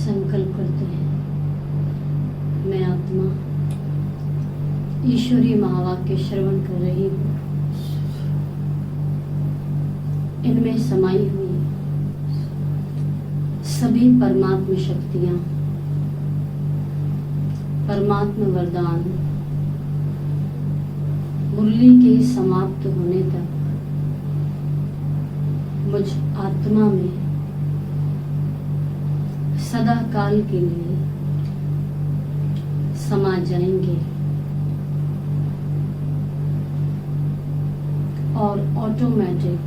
संकल्प करते हैं, मैं आत्मा ईश्वरीय महावाक्य श्रवण कर रही हूँ। इनमें समाई हुई सभी परमात्म शक्तियां, परमात्म वरदान मुरली के समाप्त होने तक मुझ आत्मा में सदा काल के लिए समा जाएंगे और ऑटोमेटिक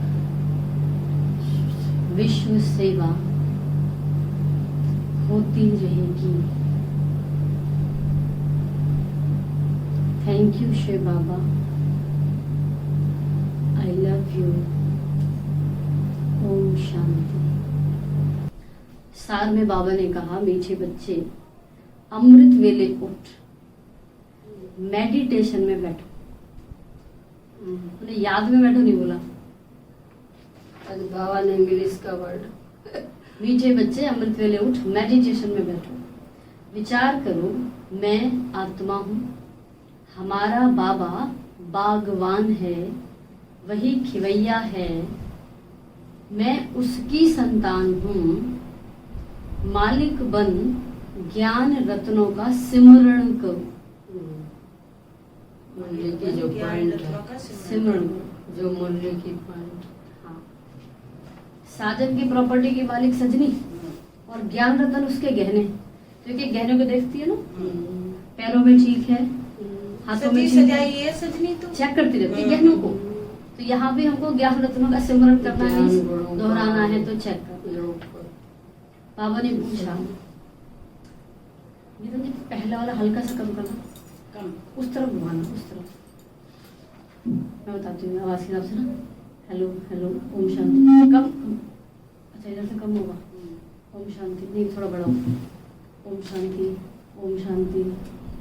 विश्व सेवा होती रहेगी। Thank you Shiv Baba, I love you. ओम शांति। सार में बाबा ने कहा, मीठे बच्चे अमृत वेले उठ मेडिटेशन में बैठो। उन्हें याद में बैठो नहीं बोला, आज बाबा ने इंग्लिश का वर्ड। मीठे बच्चे अमृत वेले उठ मेडिटेशन में बैठो, विचार करो मैं आत्मा हूँ, हमारा बाबा बागवान है, वही खिवैया है, मैं उसकी संतान हूँ, मालिक बन ज्ञान रत्नों का सिमरण करो। मुरली की जो पॉइंट है सिमरण, जो मुरली की पॉइंट। हाँ, साजन की प्रॉपर्टी की मालिक सजनी और ज्ञान रत्न उसके गहने, क्योंकि गहनों को देखती है ना, पैरों में ठीक है, हाथों में सजाई है सजनी, तो चेक करती रहती है गहनों को। तो यहाँ भी हमको ज्ञान रत्नों का सिमरण करना है, दोहराना है, तो चेक कर। बाबा ने पूछा, पहला वाला हल्का सा कम करना, कम उस तरफ घुमाना, उस तरफ। मैं बताती हूँ आवाज के हिसाब से ना, हेलो हेलो, ओम शांति, कम। अच्छा इधर से कम होगा, ओम शांति, नहीं थोड़ा बढ़ाओ, ओम शांति, ओम शांति,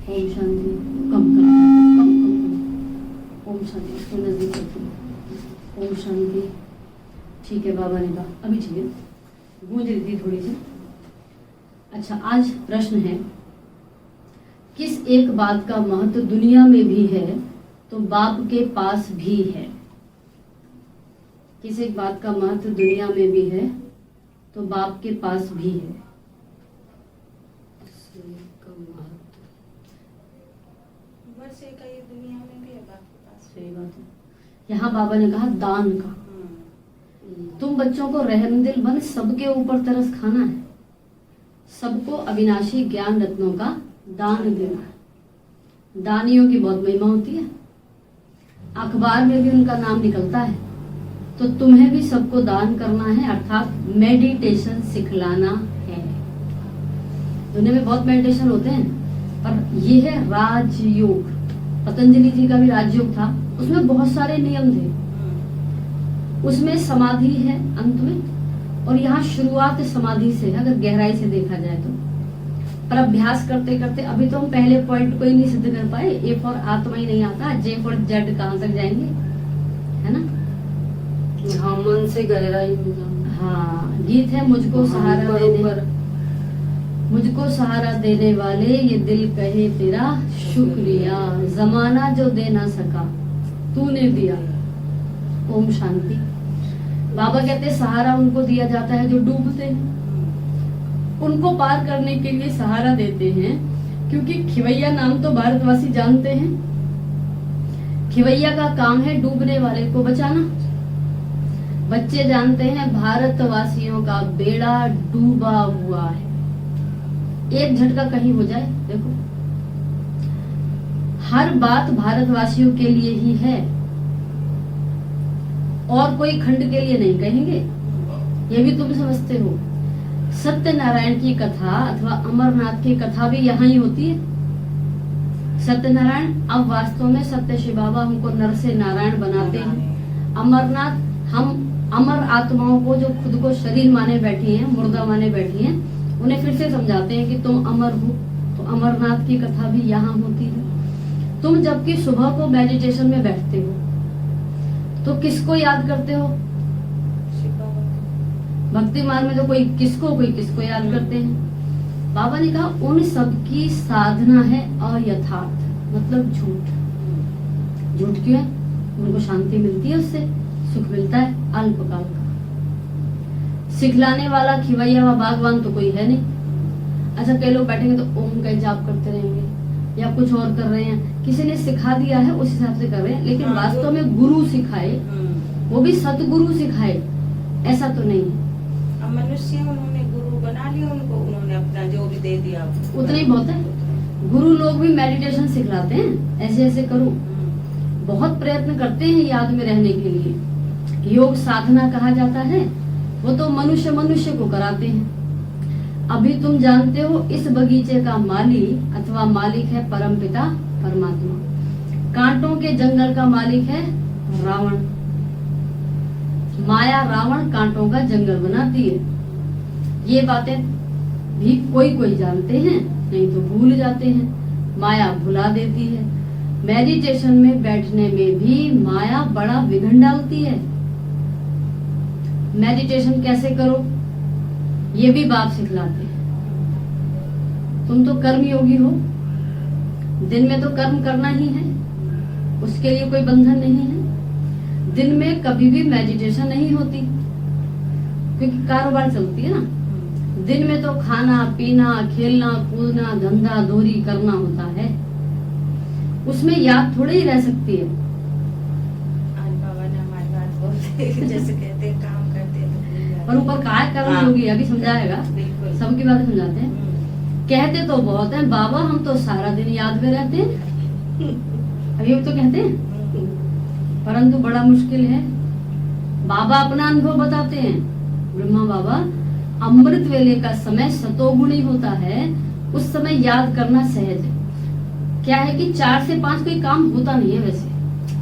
ओम शांति, कम कम कम कम, ओम शांति, इसको नजदीक करती हूँ, ओम शांति। ठीक है, बाबा ने कहा अभी ठीक है, गूंज रही थी थोड़ी सी। अच्छा, आज प्रश्न है, किस एक बात का महत्व दुनिया में भी है तो बाप के पास भी है? किस एक बात का महत्व दुनिया में भी है तो बाप के पास भी है? दुनिया में भी है, बाप के पास। सही बात है। यहाँ बाबा ने कहा दान का, तुम बच्चों को रहमदिल बन सबके ऊपर तरस खाना है, सबको अविनाशी ज्ञान रत्नों का दान देना है। दानियों की बहुत महिमा होती है, अखबार में भी उनका नाम निकलता है, तो तुम्हें भी सबको दान करना है, अर्थात मेडिटेशन सिखलाना है। दुनिया में बहुत मेडिटेशन होते हैं, पर ये है राजयोग। पतंजलि जी का भी राजयोग था, उसमें बहुत सारे नियम थे, उसमें समाधि है अंत में, और यहाँ शुरुआत समाधि से है अगर गहराई से देखा जाए तो। पर अभ्यास करते करते अभी तो हम पहले पॉइंट को ही नहीं सिद्ध कर पाए। ए फॉर आत्मा ही नहीं आता, जे फॉर जेड कहाँ तक जाएंगे, है ना? हाँ, मन से गहराई में। हाँ, गीत है, मुझको सहारा देने, मुझको सहारा देने वाले ये दिल कहे तेरा शुक्रिया, जमाना जो दे ना सका तूने दिया। ओम शांति। बाबा कहते सहारा उनको दिया जाता है जो डूबते हैं, उनको पार करने के लिए सहारा देते हैं, क्योंकि खिवैया नाम तो भारतवासी जानते हैं। खिवैया का काम है डूबने वाले को बचाना। बच्चे जानते हैं भारतवासियों का बेड़ा डूबा हुआ है, एक झटका कहीं हो जाए, देखो हर बात भारतवासियों के लिए ही है, और कोई खंड के लिए नहीं कहेंगे, ये भी तुम समझते हो। सत्यनारायण की कथा अथवा अमरनाथ की कथा भी यहाँ ही होती है। सत्यनारायण, अब वास्तव में सत्य शिव बाबा हमको नर से नारायण बनाते हैं। अमरनाथ, हम अमर आत्माओं को जो खुद को शरीर माने बैठी हैं, मुर्दा माने बैठी हैं, उन्हें फिर से समझाते हैं कि तुम अमर हो। तो अमरनाथ की कथा भी यहाँ होती है। तुम जबकि सुबह को मेडिटेशन में बैठते हो तो किसको याद करते हो? भक्ति मार्ग में तो कोई किसको याद करते हैं। बाबा ने कहा उन सबकी साधना है अयथार्थ, मतलब झूठ। झूठ क्यों है? उनको शांति मिलती है, उससे सुख मिलता है अल्पकाल का। सिखलाने वाला, खिवैया व बागवान तो कोई है नहीं। अच्छा, कई लोग बैठेंगे तो ओम का जाप करते रहेंगे या कुछ और कर रहे हैं, किसी ने सिखा दिया है उस हिसाब से कर रहे हैं, लेकिन वास्तव में गुरु सिखाए, वो भी सतगुरु सिखाए, ऐसा तो नहीं है। अब मनुष्य उन्होंने गुरु बना लिया, उनको उन्होंने अपना जो भी दे दिया उतना ही बहुत है। गुरु लोग भी मेडिटेशन सिखलाते हैं, ऐसे ऐसे करो, बहुत प्रयत्न करते हैं याद में रहने के लिए। योग साधना कहा जाता है, वो तो मनुष्य मनुष्य को कराते हैं। अभी तुम जानते हो इस बगीचे का माली अथवा मालिक है परमपिता परमात्मा। कांटों के जंगल का मालिक है रावण। माया रावण कांटों का जंगल बनाती है। ये बातें भी कोई कोई जानते हैं, नहीं तो भूल जाते हैं। माया भुला देती है। मेडिटेशन में बैठने में भी माया बड़ा विघन डालती है। मेडिटेशन कैसे करो ये भी बाप सिखलाते हैं। तुम तो कर्म योगी हो, दिन में तो कर्म करना ही है, उसके लिए कोई बंधन नहीं है। दिन में कभी भी मेडिटेशन नहीं होती, क्योंकि कारोबार चलती है ना। दिन में तो खाना पीना, खेलना कूदना, धंधा धोरी करना होता है, उसमें याद थोड़ी ही रह सकती है। आज बाबा ने हमारी बात बोलते जैसे कहते हैं काम करते हैं तो पर ऊपर काय कर्म योगी, अभी समझाएगा, बिल्कुल। सबकी बातें समझाते हैं। कहते तो बहुत है बाबा, हम तो सारा दिन याद में रहते हैं, अभी तो कहते हैं, परंतु बड़ा मुश्किल है। बाबा अपना अनुभव बताते हैं। ब्रह्मा बाबा, अमृत वेले का समय सतोगुणी होता है, उस समय याद करना सहज है। क्या है कि 4 से 5 कोई काम होता नहीं है, वैसे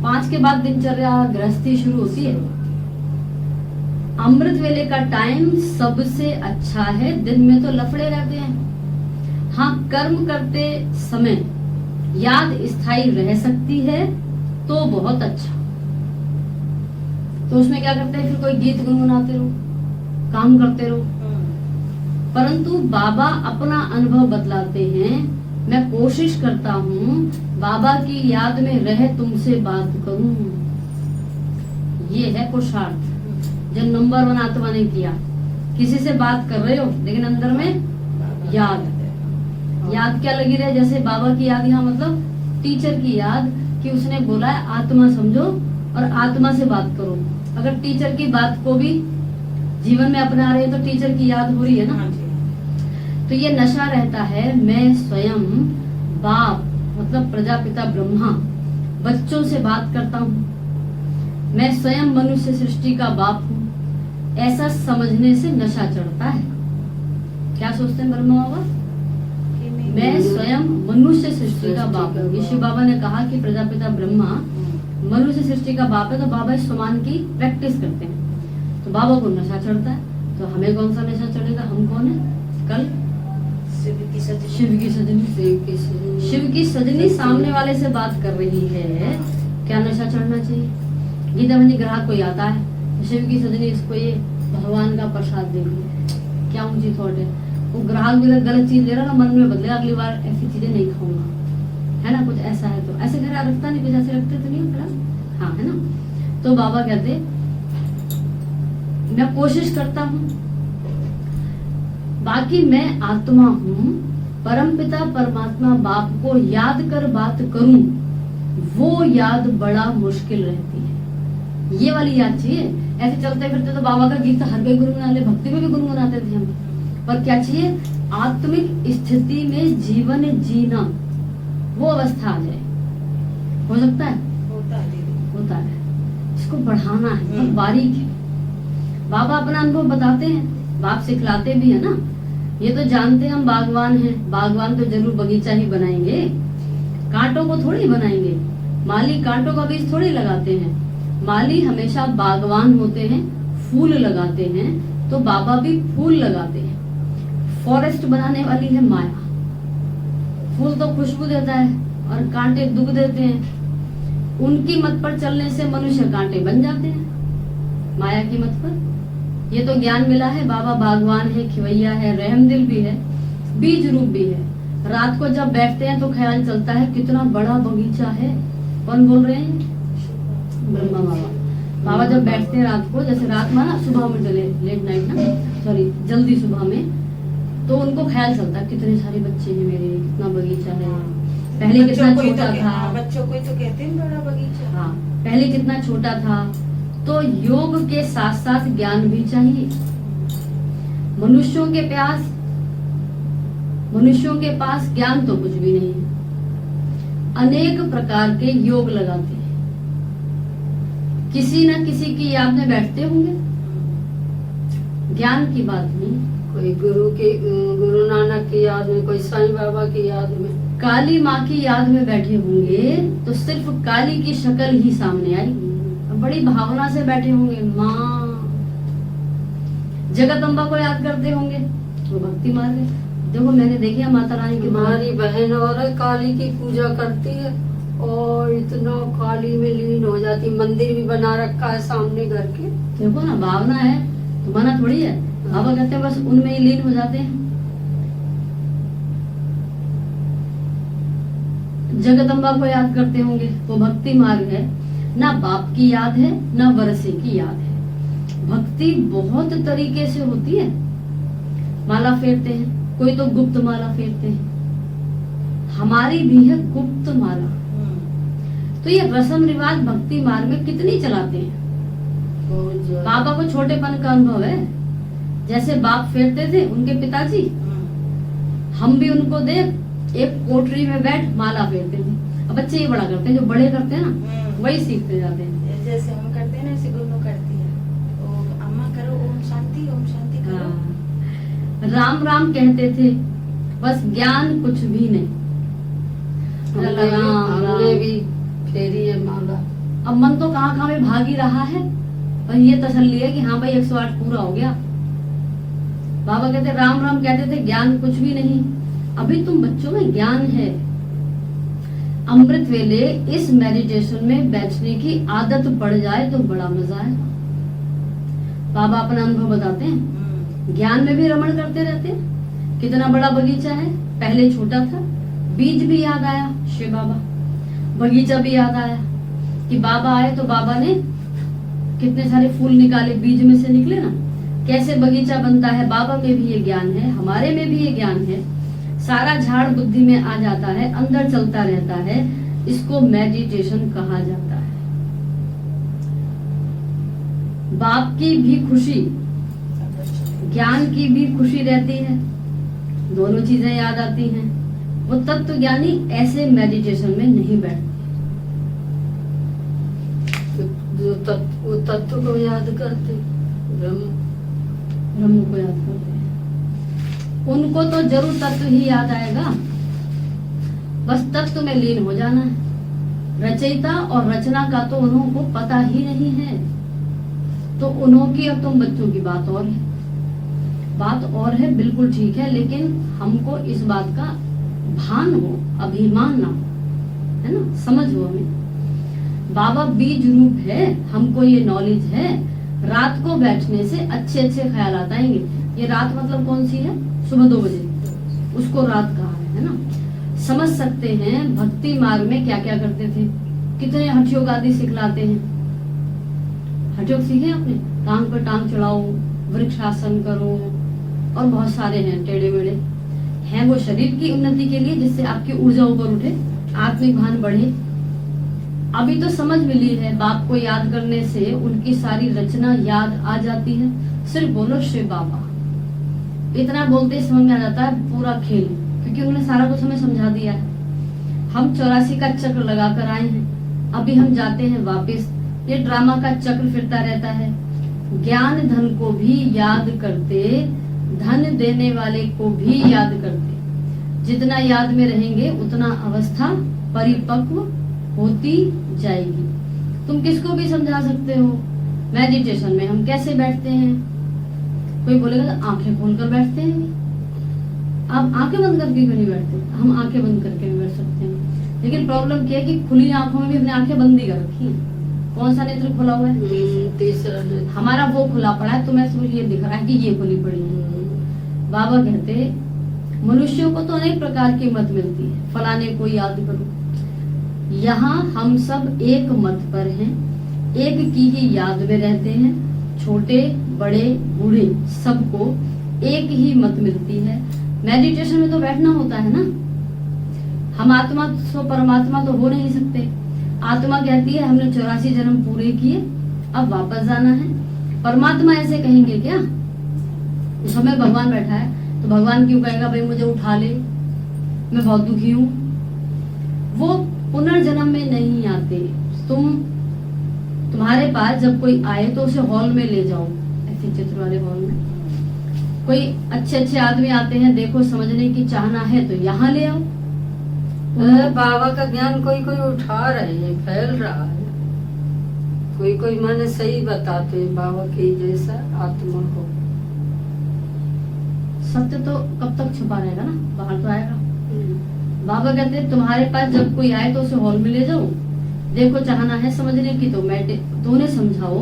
5 के बाद दिनचर्या गृहस्थी शुरू होती है। अमृत वेले का टाइम सबसे अच्छा है, दिन में तो लफड़े रहते हैं। हाँ, कर्म करते समय याद स्थायी रह सकती है तो बहुत अच्छा। तो उसमें क्या करते हैं, फिर कोई गीत गुनगुनाते रहो, काम करते रहो। परंतु बाबा अपना अनुभव बतलाते हैं। मैं कोशिश करता हूँ बाबा की याद में रह तुमसे बात करूं। ये है पुरुषार्थ जो नंबर 1 आत्मा ने किया। किसी से बात कर रहे हो लेकिन अंदर में याद क्या लगी रहे। जैसे बाबा की याद यहाँ मतलब टीचर की याद, कि उसने बोला है आत्मा समझो और आत्मा से बात करो। अगर टीचर की बात को भी जीवन में अपना रहे तो टीचर की याद हो रही है ना। तो ये नशा रहता है। मैं स्वयं बाप मतलब प्रजापिता ब्रह्मा बच्चों से बात करता हूँ। मैं स्वयं मनुष्य सृष्टि का बाप हूँ, ऐसा समझने से नशा चढ़ता है। क्या सोचते हैं ब्रह्मा बाबा? मैं स्वयं मनुष्य सृष्टि का बाप हूँ। शिव बाबा ने कहा कि प्रजापिता ब्रह्मा मनुष्य सृष्टि का बाप है, तो बाबा इस समान की प्रैक्टिस करते हैं। तो बाबा को नशा चढ़ता है, तो हमें कौन सा नशा चढ़ेगा? हम कौन है? कल शिव की सजनी सामने वाले से बात कर रही है, क्या नशा चढ़ना चाहिए? गीता में ग्राहक कोई आता है तो शिव की सजनी इसको ये भगवान का प्रसाद देगी, क्या ऊंची थॉट है। वो ग्राहक भी गलत चीज ले रहा ना, मन में बदले अगली बार ऐसी चीजें नहीं खाऊंगा, है ना। कुछ ऐसा है तो ऐसे घर रखता नहीं, कुछ ऐसे रखते तो नहीं, हाँ है ना। तो बाबा कहते मैं कोशिश करता हूँ, बाकी मैं आत्मा हूँ, परमपिता परमात्मा बाप को याद कर बात करूं, वो याद बड़ा मुश्किल रहती है। ये वाली याद चाहिए। ऐसे चलते फिरते तो बाबा का गीत हर कोई गुनगुना ले, भक्ति में भी गुनगुनाते थे हम, पर क्या चाहिए? आत्मिक स्थिति में जीवन जीना, वो अवस्था आ जाए। हो सकता है? होता है। इसको बढ़ाना है, बहुत बारीक है। बाबा अपना अनुभव बताते हैं, बाप सिखलाते भी है ना। ये तो जानते हैं हम बागवान हैं, बागवान तो जरूर बगीचा ही बनाएंगे, कांटों को थोड़ी बनाएंगे। माली कांटों का बीज थोड़ी लगाते हैं, माली हमेशा बागवान होते हैं, फूल लगाते हैं। तो बाबा भी फूल लगाते हैं। फॉरेस्ट बनाने वाली है माया। फूल तो खुशबू देता है और कांटे दुख देते हैं। उनकी मत पर चलने से मनुष्य कांटे बन जाते हैं, माया की मत पर। ये तो ज्ञान मिला है। बाबा बागवान है, खिवैया है, रहमदिल भी है। बीज रूप भी है। रात को जब बैठते हैं तो ख्याल चलता है कितना बड़ा बगीचा है। कौन बोल रहे हैं? ब्रह्मा बाबा। बाबा जब बैठते हैं रात को, जैसे रात में ना, सुबह में लेट नाइट ना, सॉरी जल्दी सुबह में, तो उनको ख्याल चलता है कितने सारे बच्चे हैं मेरे, कितना बगीचा है। पहले कितना छोटा था, बच्चों को तो कहते हैं बड़ा बगीचा। हाँ, पहले कितना छोटा था। तो योग के साथ साथ ज्ञान भी चाहिए। मनुष्यों के पास ज्ञान तो कुछ भी नहीं है। अनेक प्रकार के योग लगाते हैं, किसी न किसी की याद में बैठते होंगे। ज्ञान की बात नहीं, कोई गुरु नानक की याद में, कोई साईं बाबा की याद में, काली माँ की याद में बैठे होंगे तो सिर्फ काली की शक्ल ही सामने आएगी। बड़ी भावना से बैठे होंगे। माँ जगदम्बा को याद करते होंगे, वो भक्ति मार्ग है। देखो मैंने देखी है माता रानी की हमारी बहन और काली की पूजा करती है और इतना काली में लीन हो जाती। मंदिर भी बना रखा है सामने घर के। देखो ना, भावना है तो मना थोड़ी है। बाबा कहते हैं बस उनमें ही लीन हो जाते हैं। जगदम्बा को याद करते होंगे, वो भक्ति मार्ग है। ना बाप की याद है, ना वरसे की याद है। भक्ति बहुत तरीके से होती है। माला फेरते हैं, कोई तो गुप्त माला फेरते हैं। हमारी भी है गुप्त माला। तो ये रस्म रिवाज भक्ति मार्ग में कितनी चलाते हैं। बाबा को छोटेपन का अनुभव है। जैसे बाप फेरते थे उनके पिताजी, हम भी उनको देख एक कोठरी में बैठ माला फेरते थे। अब बच्चे ये बड़ा करते हैं, जो बड़े करते हैं ना वही सीखते जाते हैं। जैसे हम करते हैं ना, ऐसे गुरु करती है। ओ अम्मा करो ओम शांति करो। हाँ। राम राम कहते थे, बस ज्ञान कुछ भी नहीं। हमने भी फेरी है माला। अब मन तो कहाँ कहाँ में भाग ही रहा है, पर ये तसल्ली है कि हाँ भाई 108 पूरा हो गया। बाबा कहते राम राम कहते थे, ज्ञान कुछ भी नहीं। अभी तुम बच्चों में ज्ञान है। अमृत वेले इस मेडिटेशन में बैठने की आदत पड़ जाए तो बड़ा मजा है। बाबा अपना अनुभव बताते हैं, ज्ञान में भी रमण करते रहते हैं। कितना बड़ा बगीचा है, पहले छोटा था। बीज भी याद आया शिव बाबा, बगीचा भी याद आया कि बाबा आए तो बाबा ने कितने सारे फूल निकाले, बीज में से निकले ना। कैसे बगीचा बनता है, बाबा में भी ये ज्ञान है, हमारे में भी ये ज्ञान है। सारा झाड़ बुद्धि में आ जाता है, अंदर चलता रहता है। इसको मेडिटेशन कहा जाता है। बाप की भी खुशी, ज्ञान की भी खुशी रहती है। दोनों चीजें याद आती हैं। वो तत्व ज्ञानी ऐसे मेडिटेशन में नहीं बैठते। जो तत्व को याद करते, ब्रह्म को याद करते हैं, उनको तो जरूर तत्व ही याद आएगा। बस तत्व में लीन हो जाना है। रचयिता और रचना का तो उन्हों को पता ही नहीं है। तो उन्हों की और तुम बच्चों की बात और है। बात और है, बिल्कुल ठीक है, लेकिन हमको इस बात का भान हो, अभिमान ना हो, है ना, समझ हो हमें। बाबा बीज रूप है, हमको ये नॉलेज है। रात को बैठने से अच्छे अच्छे ख्याल आएंगे। ये रात मतलब कौन सी है? सुबह 2 बजे, उसको रात कहा है ना। समझ सकते हैं भक्ति मार्ग में क्या क्या करते थे। कितने हठयोग आदि सिखलाते हैं। हठयोग सीखे आपने? टांग पर टांग चढ़ाओ, वृक्षासन करो, और बहुत सारे हैं टेढ़े मेढ़े हैं। वो शरीर की उन्नति के लिए, जिससे आपकी ऊर्जा ऊपर उठे, आत्मिक भान बढ़े। अभी तो समझ मिली है, बाप को याद करने से उनकी सारी रचना याद आ जाती है। सिर्फ बोलो शिव बाबा, इतना बोलते समझ में आ जाता है पूरा खेल, क्योंकि उन्होंने सारा कुछ हमें समझा दिया है। हम 84 का चक्र लगा कर आए हैं, अभी हम जाते हैं वापस। ये ड्रामा का चक्र फिरता रहता है। ज्ञान धन को भी याद करते, धन देने वाले को भी याद करते। जितना याद में रहेंगे उतना अवस्था परिपक्व होती जाएगी। तुम किसको भी समझा सकते हो। मेडिटेशन में हम कैसे बैठते हैं? कोई बोलेगा तो आंखें खोलकर बैठते हैं। आप आंखें बंद करके क्यों नहीं बैठते? हम आंखें बंद करके भी बैठ सकते हैं, लेकिन प्रॉब्लम क्या है कि खुली आंखों में भी अपने आंखें बंद ही कर रखी है। कौन सा नेत्र खुला हुआ है? तीसरा नेत्र हमारा वो खुला पड़ा है, तुम्हें ये दिख रहा है कि ये खुली पड़ी है। बाबा कहते मनुष्यों को तो अनेक प्रकार की मत मिलती है, फलाने को याद करो। यहाँ हम सब एक मत पर हैं, एक की ही याद में रहते हैं। छोटे बड़े बूढ़े सबको एक ही मत मिलती है। मेडिटेशन में तो बैठना होता है ना। हम आत्मा तो परमात्मा तो हो नहीं सकते। आत्मा कहती है हमने 84 जन्म पूरे किए, अब वापस जाना है। परमात्मा ऐसे कहेंगे क्या? उस समय भगवान बैठा है तो भगवान क्यों कहेगा भाई मुझे उठा ले, मैं बहुत दुखी हूँ। वो पुनर्जन्म में नहीं आते। तुम्हारे पास जब कोई आए तो उसे हॉल में ले जाओ, ऐसे चित्र वाले हॉल में। कोई अच्छे अच्छे आदमी आते हैं, देखो समझने की चाहना है तो यहाँ ले आओ। बाबा का ज्ञान कोई कोई उठा रहे हैं, फैल रहा है। कोई कोई माने सही बताते हैं बाबा के जैसा आत्मा को। सत्य तो कब तक छुपा रहेगा ना, बाहर तो आएगा। बाबा कहते हैं तुम्हारे पास जब कोई आए तो उसे हॉल में ले जाओ, देखो चाहना है समझने की तो उन्हें समझाओ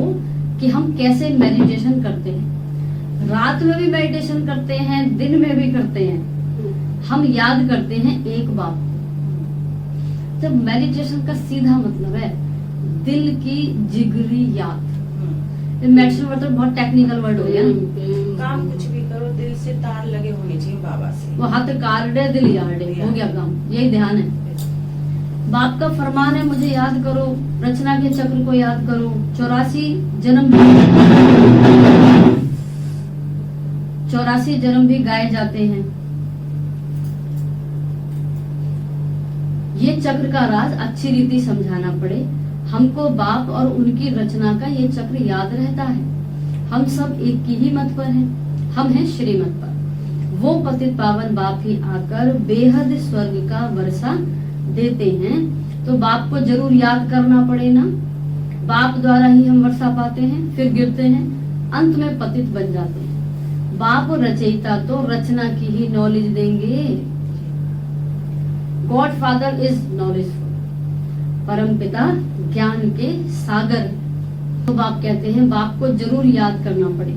कि हम कैसे मेडिटेशन करते हैं। रात में भी मेडिटेशन करते हैं, दिन में भी करते हैं। हम याद करते हैं एक बात। जब मेडिटेशन का सीधा मतलब है दिल की जिगरी याद। मेडिटेशन मतलब बहुत टेक्निकल वर्ड हो गया ना। काम कुछ भी करो दिल से तार लगे होने चाहिए बाबा से। वो हाथ कार्डे दिल यार्डे हो गया काम, यही ध्यान है। बाप का फरमान है मुझे याद करो, रचना के चक्र को याद करो। 84 जन्म भी गाए जाते हैं। ये चक्र का राज अच्छी रीति समझाना पड़े हमको। बाप और उनकी रचना का ये चक्र याद रहता है। हम सब एक की ही मत पर हैं, हम हैं श्रीमत पर। वो पतित पावन बाप ही आकर बेहद स्वर्ग का वर्षा देते हैं, तो बाप को जरूर याद करना पड़े ना। बाप द्वारा ही हम वर्षा पाते हैं, फिर गिरते हैं, अंत में पतित बन जाते हैं। बाप रचयिता तो रचना की ही नॉलेज देंगे। गॉड फादर इज नॉलेजफुल, परम पिता ज्ञान के सागर। तो बाप कहते हैं बाप को जरूर याद करना पड़े,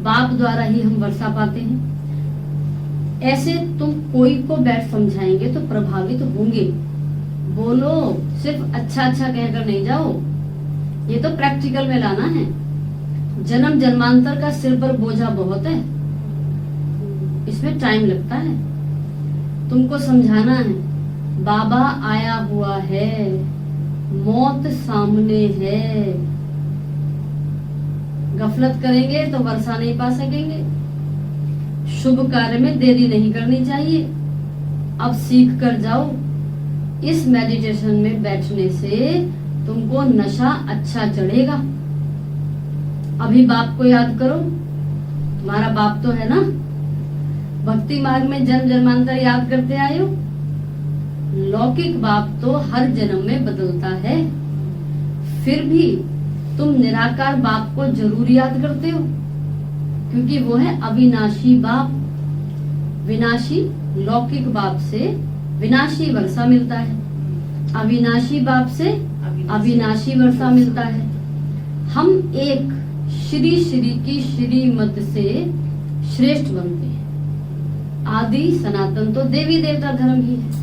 बाप द्वारा ही हम वर्षा पाते हैं। ऐसे तुम कोई को बैठ समझाएंगे तो प्रभावित होंगे। बोलो, सिर्फ अच्छा अच्छा कहकर नहीं जाओ, ये तो प्रैक्टिकल में लाना है। जन्म जन्मांतर का सिर पर बोझा बहुत है, इसमें टाइम लगता है। तुमको समझाना है बाबा आया हुआ है, मौत सामने है। गफलत करेंगे तो वर्षा नहीं पा सकेंगे। शुभ कार्य में देरी नहीं करनी चाहिए। अब सीख कर जाओ। इस मेडिटेशन में बैठने से तुमको नशा अच्छा चढ़ेगा। अभी बाप को याद करो, तुम्हारा बाप तो है ना। भक्ति मार्ग में जन्म जन्मांतर याद करते आए हो। लौकिक बाप तो हर जन्म में बदलता है, फिर भी तुम निराकार बाप को जरूर याद करते हो, क्योंकि वो है अविनाशी बाप। विनाशी लौकिक बाप से विनाशी वर्षा मिलता है, अविनाशी बाप से अविनाशी वर्षा मिलता है। हम एक श्री श्री की श्रीमत से श्रेष्ठ बनते हैं। आदि सनातन तो देवी देवता धर्म ही है,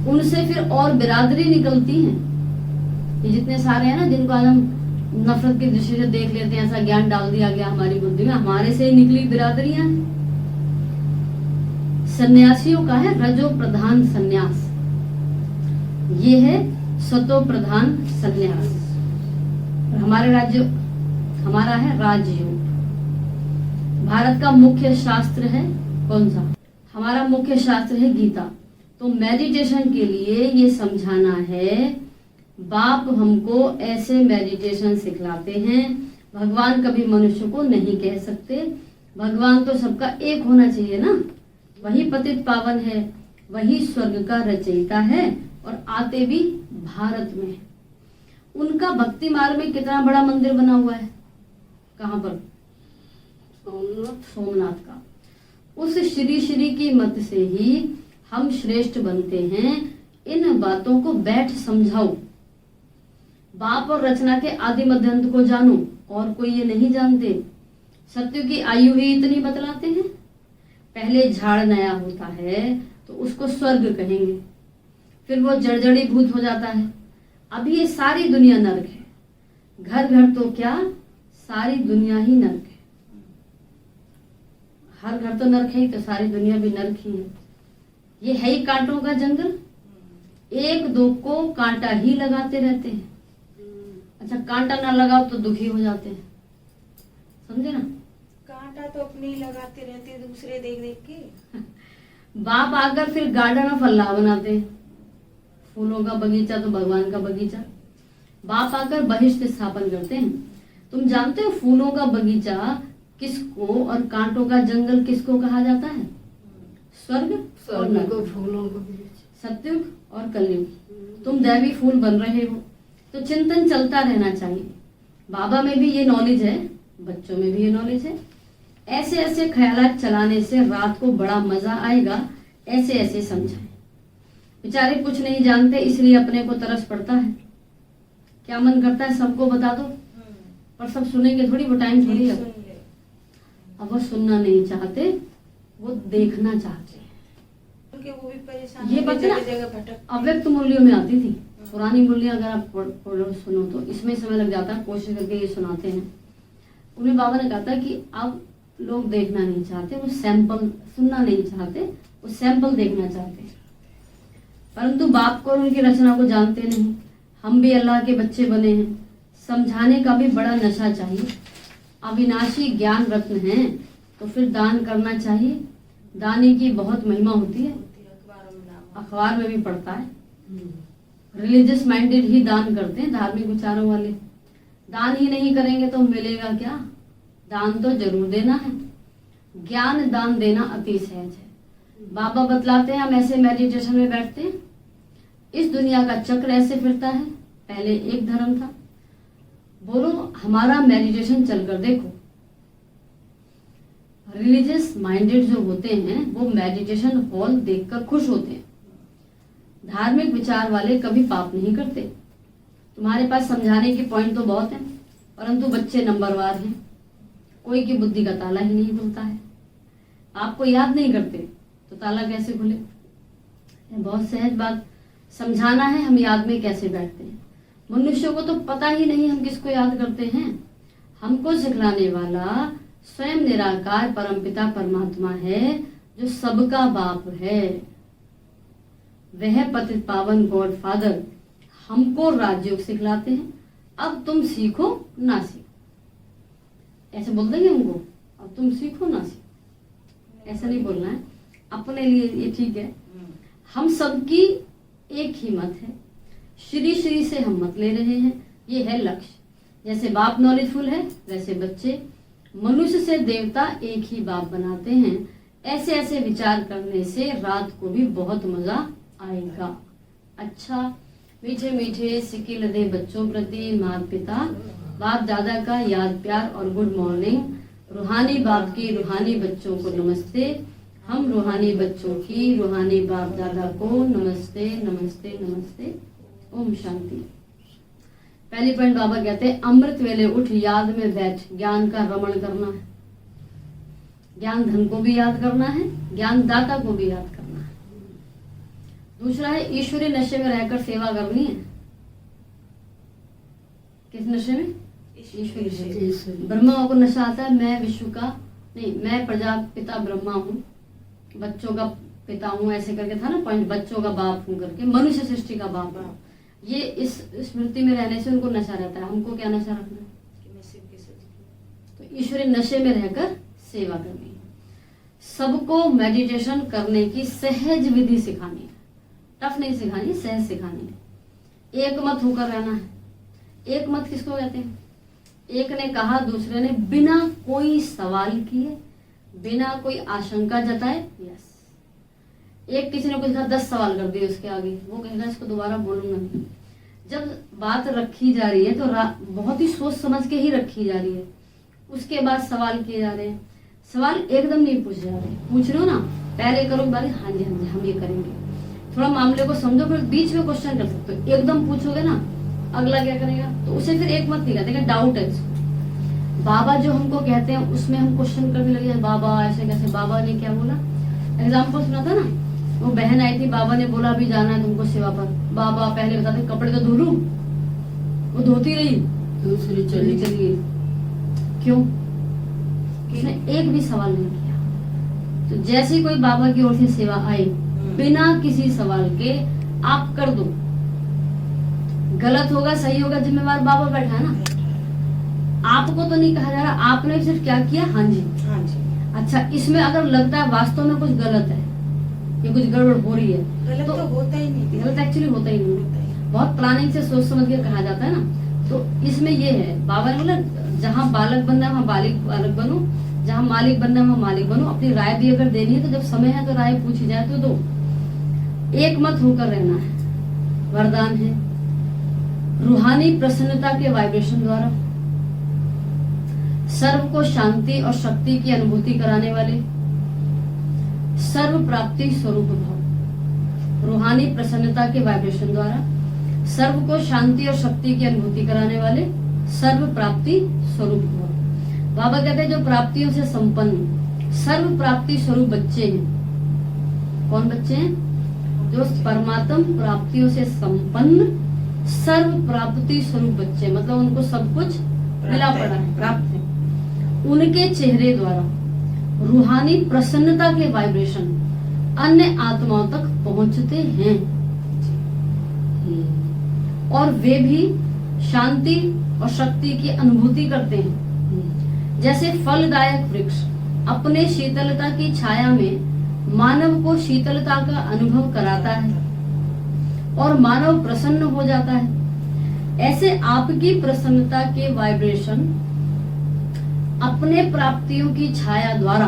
उनसे फिर और बिरादरी निकलती हैं। ये जितने सारे हैं ना जिनको आज हम नफरत की दृष्टि से देख लेते हैं, ऐसा ज्ञान डाल दिया गया हमारी बुद्धि में, हमारे से ही निकली बिरादरियां हैं। सन्यासियों का है रजो प्रधान सन्यास, ये है सतो प्रधान सन्यास। हमारा है राजयोग। भारत का मुख्य शास्त्र है कौन सा? हमारा मुख्य शास्त्र है गीता। तो मेडिटेशन के लिए ये समझाना है, बाप हमको ऐसे मेडिटेशन सिखलाते हैं। भगवान कभी मनुष्य को नहीं कह सकते, भगवान तो सबका एक होना चाहिए ना। वही पतित पावन है, वही स्वर्ग का रचयिता है और आते भी भारत में। उनका भक्ति मार्ग में कितना बड़ा मंदिर बना हुआ है, कहाँ पर? सोमनाथ का। उस श्री श्री की मत से ही हम श्रेष्ठ बनते हैं। इन बातों को बैठ समझाओ। बाप और रचना के आदि मध्य अंत को जानो, और कोई ये नहीं जानते। सत्य की आयु ही इतनी बतलाते हैं। पहले झाड़ नया होता है तो उसको स्वर्ग कहेंगे, फिर वो जड़जड़ीभूत हो जाता है। अभी ये सारी दुनिया नरक है, घर घर तो क्या सारी दुनिया ही नरक है। हर घर तो नरक है ही, तो सारी दुनिया भी नरक ही है। ये है ही कांटों का जंगल, एक दो को कांटा ही लगाते रहते हैं। अच्छा, कांटा ना लगाओ तो दुखी हो जाते हैं, समझे ना। कांटा तो अपने ही लगाते रहते दूसरे देख देख के। बाप आकर फिर गार्डन ऑफ अल्लाह बनाते हैं, फूलों का बगीचा तो भगवान का बगीचा। बाप आकर बहिष्ठ स्थापन करते हैं। तुम जानते हो फूलों का बगीचा किसको और कांटों का जंगल किसको कहा जाता है? स्वर्ग और स्वर्ग नरक, को फूलों को बीच। सत्युग और कलयुग। तुम दैवी फूल बन रहे हो, तो चिंतन चलता रहना चाहिए। बाबा में भी ये नॉलेज है, बच्चों में भी ये नॉलेज है। ऐसे ऐसे ख्यालात चलाने से रात को बड़ा मजा आएगा। ऐसे ऐसे समझाएं। बेचारे कुछ नहीं जानते, इसलिए अपने को तरस पड़ता है। क्या मन करता है सबको बता दो, पर सब सुनेंगे थोड़ी, वो टाइम थोड़ी है। सुन ले। अब वो सुनना नहीं चाहते, वो देखना चाहते हैं। उनके वो भी परेशान ये होके बात ना जगह जगह भटक। अव्यक्त मूल्यों में आती थी। पुरानी मूल्य अगर आप पढ़ो सुनो तो इसमें समय लग जाता है, कोशिश करके ये सुनाते हैं। उन्हें बाबा ने कहा था कि अब लोग देखना नहीं चाहते, वो सैंपल सुनना नहीं चाहते, वो सैंपल देखना चाहते हैं। परंतु बाप को और उनकी रचना को जानते नहीं। हम भी अल्लाह के बच्चे बने हैं, समझाने का भी बड़ा नशा चाहिए। अविनाशी ज्ञान रत्न है तो फिर दान करना चाहिए। दानी की बहुत महिमा होती है, अखबारों में नाम। अखबार में भी पढ़ता है। रिलीजियस माइंडेड ही दान करते हैं, धार्मिक विचारों वाले। दान ही नहीं करेंगे तो मिलेगा क्या? दान तो जरूर देना है। ज्ञान दान देना अति सहज है। बाबा बतलाते हैं, हम ऐसे मेडिटेशन में बैठते हैं, इस दुनिया का चक्र ऐसे फिरता है। पहले एक धर्म था, बोलो हमारा मेडिटेशन चलकर देखो। रिलीजियस माइंडेड जो होते हैं वो मेडिटेशन हॉल देखकर खुश होते हैं। धार्मिक विचार वाले कभी पाप नहीं करते। तुम्हारे पास समझाने के पॉइंट तो बहुत हैं, परंतु बच्चे नंबरवार हैं। कोई की बुद्धि का ताला ही नहीं खुलता है। आपको याद नहीं करते तो ताला कैसे खुले? बहुत सहज बात। समझाना है, हम याद में कैसे बैठते हैं। मनुष्य को तो पता ही नहीं हम किसको याद करते हैं। हमको सिखलाने वाला स्वयं निराकार परमपिता परमात्मा है, जो सबका बाप है। वह पतित पावन गॉड फादर हमको राजयोग सिखलाते हैं। अब तुम सीखो ना सीखो, ऐसे बोल देंगे उनको, अब तुम सीखो ना सीखो, ऐसा नहीं बोलना है। अपने लिए ये ठीक है। हम सबकी एक ही मत है, श्री श्री से हम मत ले रहे हैं, ये है लक्ष्य। जैसे बाप नॉलेजफुल है, वैसे बच्चे मनुष्य से देवता एक ही बाप बनाते हैं। ऐसे ऐसे विचार करने से रात को भी बहुत मजा आएगा। अच्छा, मीठे मीठे सिक्के लदे बच्चों प्रति माता पिता बाप दादा का याद प्यार और गुड मॉर्निंग। रूहानी बाप की रूहानी बच्चों को नमस्ते। हम रूहानी बच्चों की रूहानी बाप दादा को नमस्ते नमस्ते नमस्ते। ओम शांति। पहली पॉइंट बाबा कहते हैं, अमृत वेले उठ याद में बैठ, ज्ञान का रमण करना है। ज्ञान धन को भी याद करना है, ज्ञान दाता को भी याद करना है। दूसरा है ईश्वरी नशे में रहकर सेवा करनी है। किस नशे में? ईश्वरी नशे। ब्रह्मा को नशा आता है, मैं विश्व का नहीं, मैं प्रजापिता ब्रह्मा हूँ, बच्चों का पिता हूँ, ऐसे करके था ना पॉइंट, बच्चों का बाप हूँ करके, मनुष्य सृष्टि का बाप हूँ। ये इस स्मृति में रहने से उनको नशा रहता है। हमको क्या नशा रखना है? तो ईश्वरी नशे में रहकर सेवा करनी है। सबको मेडिटेशन करने की सहज विधि सिखानी है, टफ नहीं सिखानी, सहज सिखानी है। एक मत होकर रहना है। एक मत किसको कहते हैं? एक ने कहा, दूसरे ने बिना कोई सवाल किए, बिना कोई आशंका जताए यस। एक किसी ने कुछ कहा, 10 सवाल कर दिए उसके आगे, वो कहेगा इसको दोबारा बोलूंगा नहीं। जब बात रखी जा रही है तो बहुत ही सोच समझ के ही रखी जा रही है। उसके बाद सवाल किए जा रहे हैं। सवाल एकदम नहीं पूछ जा रहे, पूछ रहे हो ना, पहले करो बारी, हाँ जी हम ये करेंगे। थोड़ा मामले को समझो, फिर बीच में क्वेश्चन कर सकते हो। एकदम पूछोगे ना, अगला क्या करेगा, तो उसे फिर एक मत नहीं कहते, डाउट है उसको। बाबा जो हमको कहते हैं उसमें हम क्वेश्चन करने लगे, बाबा ऐसे कैसे, बाबा ने क्या बोला, एग्जाम्पल सुना था ना, वो बहन आई थी, बाबा ने बोला अभी जाना है तुमको सेवा पर, बाबा पहले बताते कपड़े तो धो लूं, वो धोती रही, दूसरी चली चली चली गई। क्यों? उसने एक भी सवाल नहीं किया। तो जैसे ही कोई बाबा की ओर से सेवा आई, बिना किसी सवाल के आप कर दो, गलत होगा सही होगा जिम्मेवार बाबा बैठा है ना, आपको तो नहीं कहा जा रहा, आपने सिर्फ क्या किया, हाँ जी। हाँ जी। अच्छा, इसमें अगर लगता है वास्तव में कुछ गलत है, ये कुछ गड़बड़ हो रही है, गलत तो होता ही नहीं, गलत एक्चुअली होता ही नहीं, होता ही बहुत प्लानिंग से सोच समझ के कहा जाता है ना। तो इसमें ये है, बाबा ने बोला जहाँ बालक बनना है वहाँ बालक बनो, जहाँ मालिक बनना है वहाँ मालिक बनो। अपनी राय भी अगर देनी है तो जब समय है तो राय पूछी जाए तो दो, एक मत होकर रहना है। वरदान है रूहानी प्रसन्नता के वाइब्रेशन द्वारा सर्व को शांति और शक्ति की अनुभूति कराने वाले सर्व प्राप्ति स्वरूप भाव। रूहानी प्रसन्नता के वाइब्रेशन द्वारा सर्व को शांति और शक्ति की अनुभूति कराने वाले सर्व प्राप्ति स्वरूप भाव। बाबा कहते हैं जो प्राप्तियों से संपन्न सर्व प्राप्ति स्वरूप बच्चे हैं। कौन बच्चे हैं? जो परमात्म प्राप्तियों से संपन्न सर्व प्राप्ति स्वरूप बच्चे, मतलब उनको सब कुछ मिला पड़ा है, प्राप्त है। उनके चेहरे द्वारा रूहानी प्रसन्नता के वाइब्रेशन अन्य आत्माओं तक पहुंचते हैं और वे भी शांति और शक्ति की अनुभूति करते हैं। जैसे फलदायक वृक्ष अपने शीतलता की छाया में मानव को शीतलता का अनुभव कराता है और मानव प्रसन्न हो जाता है, ऐसे आपकी प्रसन्नता के वाइब्रेशन अपने प्राप्तियों की छाया द्वारा,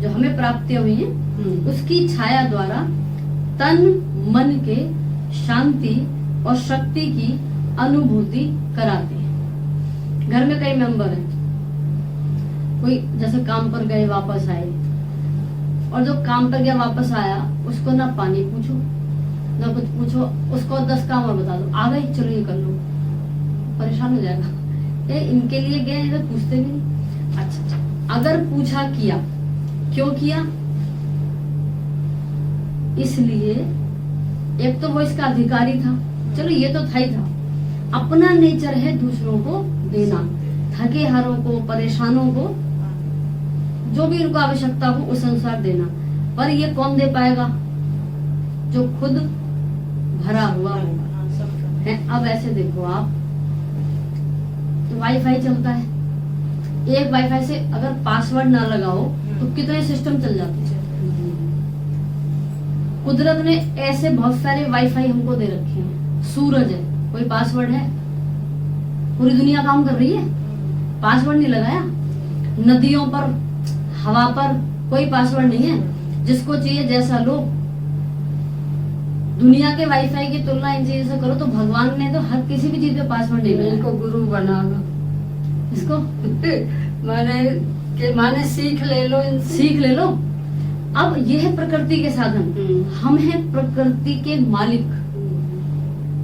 जो हमें प्राप्तियां हुई हैं उसकी छाया द्वारा तन मन के शांति और शक्ति की अनुभूति कराते हैं। घर में कई मेंबर हैं, कोई जैसे काम पर गए वापस आए, और जो काम पर गया वापस आया उसको ना पानी पूछो ना कुछ पूछो, उसको 10 काम और बता दो, आ गई चलो ये कर लो, परेशान हो जाएगा। इनके लिए गए तो पूछते भी नहीं। अच्छा, अगर पूछा किया, क्यों किया? इसलिए एक तो वो इसका अधिकारी था, चलो ये तो था ही था, अपना नेचर है दूसरों को देना, थके हारों को, परेशानों को जो भी उनको आवश्यकता हो उस अनुसार देना। पर ये कौन दे पाएगा? जो खुद भरा हुआ होगा है। अब ऐसे देखो आप, तो वाईफाई चलता है, एक वाईफाई से अगर पासवर्ड ना लगाओ तो कितने सिस्टम चल जाते हैं। कुदरत ने ऐसे बहुत सारे वाईफाई हमको दे रखे हैं। सूरज है, कोई पासवर्ड है? पूरी दुनिया काम कर रही है, पासवर्ड नहीं लगाया। नदियों पर, हवा पर कोई पासवर्ड नहीं है, जिसको चाहिए जैसा लो। दुनिया के वाईफाई की तुलना इन चीजों से करो तो भगवान ने तो हर किसी भी चीज पे पासवर्ड नहीं लगाया। इनको गुरु बना लो, इसको माने सीख ले लो, सीख ले लो। अब ये है प्रकृति के साधन, हम हैं प्रकृति के मालिक,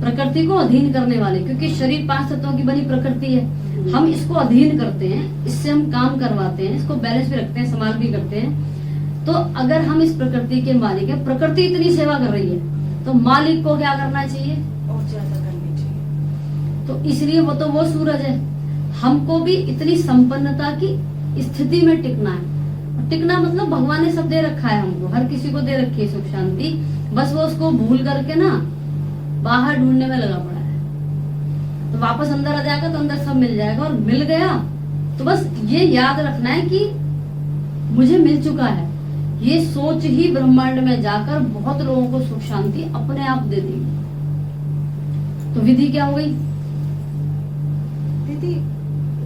प्रकृति को अधीन करने वाले, क्योंकि शरीर 5 तत्वों की बनी प्रकृति है। हम इसको अधीन करते हैं, इससे हम काम करवाते हैं, इसको बैलेंस भी रखते हैं, संभाल भी करते हैं। तो अगर हम इस प्रकृति के मालिक है, प्रकृति इतनी सेवा कर रही है, तो मालिक को क्या करना चाहिए? और ज्यादा करनी चाहिए। तो इसलिए वो सूरज है। हमको भी इतनी संपन्नता की स्थिति में टिकना है। टिकना मतलब भगवान ने सब दे रखा है हमको, हर किसी को दे रखी है सुख शांति, बस वो उसको भूल करके ना बाहर ढूंढने में लगा पड़ा है। तो वापस अंदर आ जाएगा तो अंदर सब मिल जाएगा, और मिल गया तो बस ये याद रखना है कि मुझे मिल चुका है। ये सोच ही ब्रह्मांड में जाकर बहुत लोगों को सुख शांति अपने आप दे देगी। तो विधि क्या हो गई दीदी?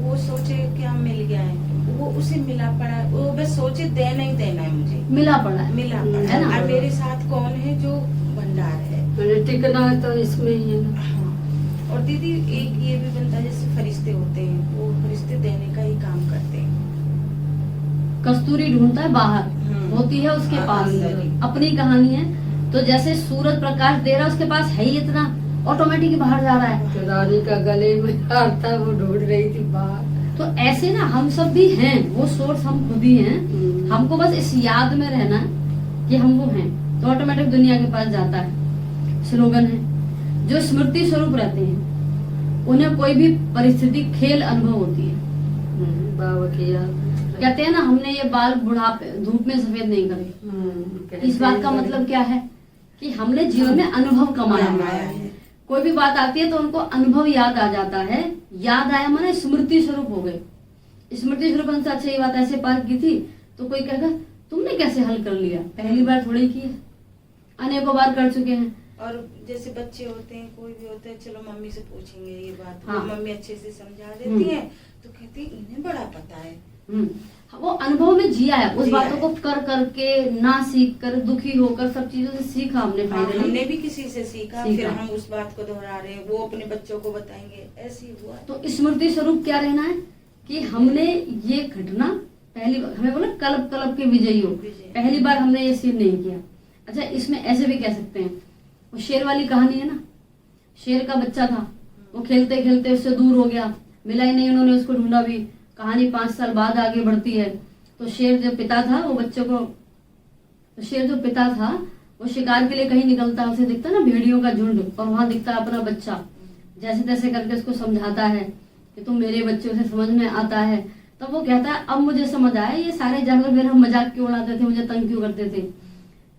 वो सोचे कि हम मिल गया है, वो उसे मिला पड़ा है, वो बस सोचे देना ही देना है, मुझे मिला पड़ा है, मिला पड़ा है ना? और मेरे साथ कौन है? जो भंडार है, मैंने टिकना है तो इसमें ही है ना। हाँ। और दीदी एक ये भी बनता है, जैसे फरिश्ते होते हैं, वो फरिश्ते देने का ही काम करते हैं। कस्तूरी ढूंढता है बाहर, होती है उसके पास, अपनी कहानी है। तो जैसे सूरज प्रकाश दे रहा है, उसके पास है ही इतना, ऑटोमेटिक बाहर जा रहा है। तो रानी का गले में हार था, वो ढूंढ रही थी बाहर। तो ऐसे ना हम सब भी हैं, वो सोर्स हम खुद ही हैं। हमको बस इस याद में रहना है कि हम वो हैं, तो ऑटोमेटिक दुनिया के पास जाता है। स्लोगन है, जो स्मृति स्वरूप रहते हैं उन्हें कोई भी परिस्थिति खेल अनुभव होती है। बाबा की याद कहते हैं ना, हमने ये बाल बुढ़ापे धूप में सफेद नहीं करे। इस बात का मतलब क्या है कि हमने जीवन में अनुभव कमाया है। कोई भी बात आती है तो उनको अनुभव याद आ जाता है। याद आया माने स्मृति स्वरूप हो गए। स्मृति स्वरूप से अच्छा ये बात ऐसे पार की थी तो कोई कहेगा तुमने कैसे हल कर लिया, पहली बार थोड़ी की है, अनेकों बार कर चुके हैं। और जैसे बच्चे होते हैं, कोई भी होते हैं, चलो मम्मी से पूछेंगे ये बात, हाँ। मम्मी अच्छे से समझा देती है तो कहती है इन्हें बड़ा पता है। वो अनुभव में जिया है, उस जिया बातों है। को कर करके, ना सीख कर, दुखी होकर, सब चीजों से सीखा हमने फाइनली। हमने भी किसी से सीखा, फिर हम उस बात को दोहरा रहे हैं, वो अपने बच्चों को बताएंगे, ऐसे ही हुआ। तो स्मृति स्वरूप क्या रहना है कि हमने ये घटना पहली बार, हमें बोला कल्प कल्प के विजयी हो, विजय। पहली बार हमने ये सीन नहीं किया। अच्छा, इसमें ऐसे भी कह सकते हैं, वो शेर वाली कहानी है ना, शेर का बच्चा था, वो खेलते खेलते उससे दूर हो गया, मिला ही नहीं, उन्होंने उसको ढूंढा भी। कहानी 5 साल बाद आगे बढ़ती है। तो शेर जो पिता था वो बच्चों को, तो शेर जो पिता था वो शिकार के लिए कहीं निकलता, उसे दिखता ना भेड़ियों का झुंड, और वहां दिखता अपना बच्चा, जैसे तैसे करके उसको समझाता है कि तुम मेरे बच्चे, उसे समझ में आता है। तो वो कहता है अब मुझे समझ आया, ये सारे जानवर मेरा मजाक क्यों उड़ाते थे, मुझे तंग क्यों करते थे।